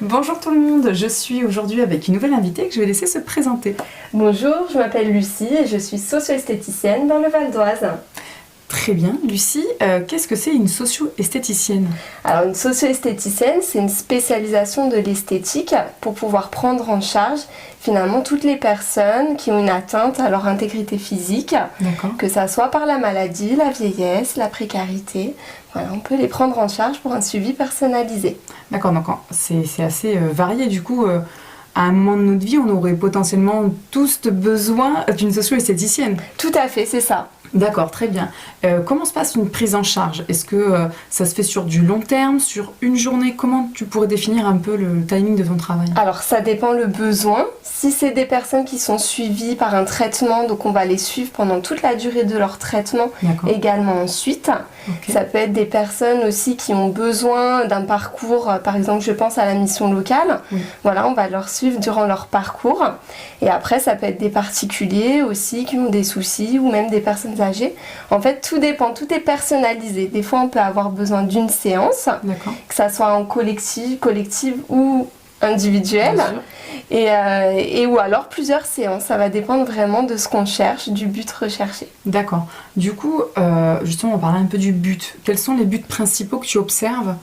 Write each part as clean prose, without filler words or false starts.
Bonjour tout le monde, je suis aujourd'hui avec une nouvelle invitée que je vais laisser se présenter. Bonjour, je m'appelle Lucie et je suis socio-esthéticienne dans le Val d'Oise. Très bien, Lucie, qu'est-ce que c'est une socio-esthéticienne? Alors une socio-esthéticienne, c'est une spécialisation de l'esthétique pour pouvoir prendre en charge finalement toutes les personnes qui ont une atteinte à leur intégrité physique, que ça soit par la maladie, la vieillesse, la précarité. Voilà, on peut les prendre en charge pour un suivi personnalisé. D'accord, donc c'est assez varié du coup. À un moment de notre vie, on aurait potentiellement tous besoin d'une socio-esthéticienne. Tout à fait, c'est ça. D'accord, très bien. Comment se passe une prise en charge? Est-ce que ça se fait sur du long terme, sur une journée? Comment tu pourrais définir un peu le timing de ton travail? Alors ça dépend le besoin. Si c'est des personnes qui sont suivies par un traitement, donc on va les suivre pendant toute la durée de leur traitement, également ensuite. Ça peut être des personnes aussi qui ont besoin d'un parcours, par exemple je pense à la mission locale. Voilà, on va leur suivre durant leur parcours. Et après ça peut être des particuliers aussi qui ont des soucis ou même des personnes âgées. En fait tout dépend, tout est personnalisé. Des fois on peut avoir besoin d'une séance, que ça soit en collective ou individuelle, et ou alors plusieurs séances. Ça va dépendre vraiment de ce qu'on cherche, du but recherché. D'accord. Du coup, justement, on parlait un peu du but. Quels sont les buts principaux que tu observes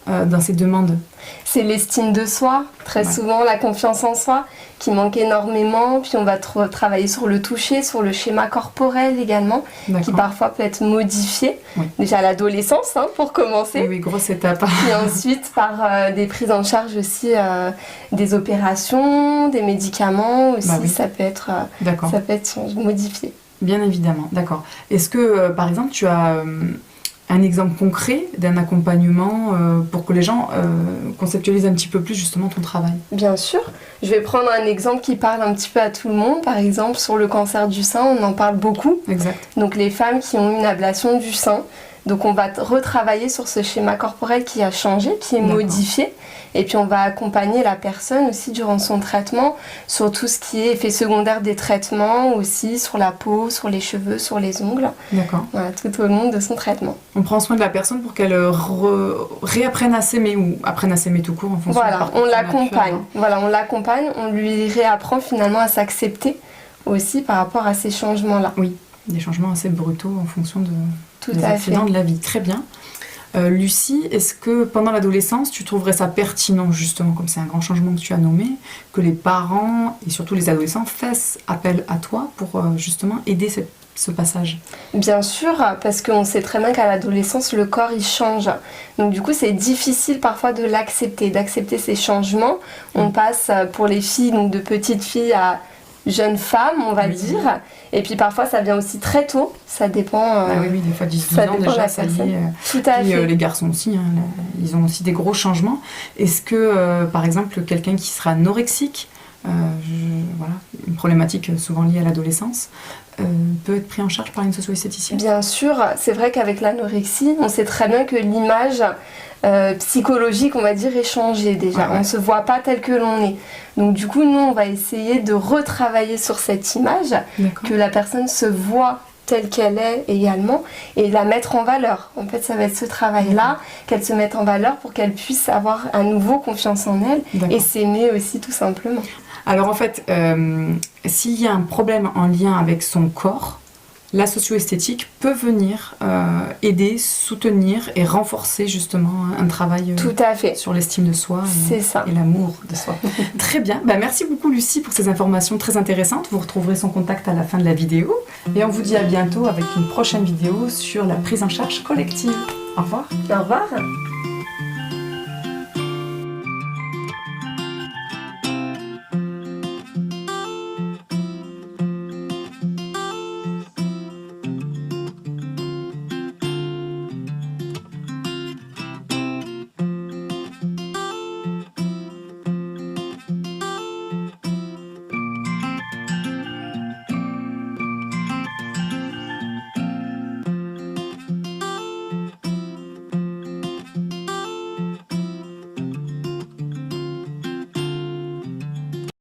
dans ces demandes? C'est l'estime de soi, très souvent la confiance en soi qui manque énormément, puis on va travailler sur le toucher, sur le schéma corporel également, qui parfois peut être modifié, déjà à l'adolescence pour commencer. Oui, grosse étape. Et ensuite par des prises en charge aussi, des opérations, des médicaments aussi, ça peut être modifié. Bien évidemment, d'accord. Est-ce que par exemple tu as un exemple concret d'un accompagnement pour que les gens conceptualisent un petit peu plus justement ton travail? Bien sûr. Je vais prendre un exemple qui parle un petit peu à tout le monde. Par exemple, sur le cancer du sein, on en parle beaucoup. Exact. Donc les femmes qui ont une ablation du sein. Donc on va retravailler sur ce schéma corporel qui a changé, qui est modifié. Et puis on va accompagner la personne aussi durant son traitement sur tout ce qui est effet secondaire des traitements, aussi sur la peau, sur les cheveux, sur les ongles. D'accord. Voilà, tout au long de son traitement. On prend soin de la personne pour qu'elle réapprenne à s'aimer ou apprenne à s'aimer tout court en fonction de on l'accompagne. Voilà, on l'accompagne, on lui réapprend finalement à s'accepter aussi par rapport à ces changements-là. Oui, des changements assez brutaux en fonction des accidents de la vie. Très bien. Lucie, est-ce que pendant l'adolescence, tu trouverais ça pertinent, justement, comme c'est un grand changement que tu as nommé, que les parents et surtout les adolescents fassent appel à toi pour justement aider ce passage? Bien sûr, parce qu'on sait très bien qu'à l'adolescence, le corps il change. Donc du coup, c'est difficile parfois de l'accepter, d'accepter ces changements. On passe pour les filles, donc de petites filles à jeunes femmes, on va dire. Et puis parfois, ça vient aussi très tôt. Ça dépend. Oui, des fois 10-12 ans déjà, ça y est. Tout à fait. Les garçons aussi, ils ont aussi des gros changements. Est-ce que, par exemple, quelqu'un qui sera anorexique, une problématique souvent liée à l'adolescence, peut être pris en charge par une socio-esthéticienne? Bien sûr, c'est vrai qu'avec l'anorexie, on sait très bien que l'image psychologique, on va dire, est changée déjà. On ne se voit pas tel que l'on est. Donc du coup, nous, on va essayer de retravailler sur cette image, que la personne se voit telle qu'elle est également, et la mettre en valeur. En fait, ça va être ce travail-là, qu'elle se mette en valeur pour qu'elle puisse avoir à nouveau confiance en elle et s'aimer aussi tout simplement. Alors en fait, s'il y a un problème en lien avec son corps, la socio-esthétique peut venir aider, soutenir et renforcer justement un travail sur l'estime de soi et l'amour de soi. Très bien, merci beaucoup Lucie pour ces informations très intéressantes. Vous retrouverez son contact à la fin de la vidéo. Et on vous dit à bientôt avec une prochaine vidéo sur la prise en charge collective. Au revoir. Au revoir.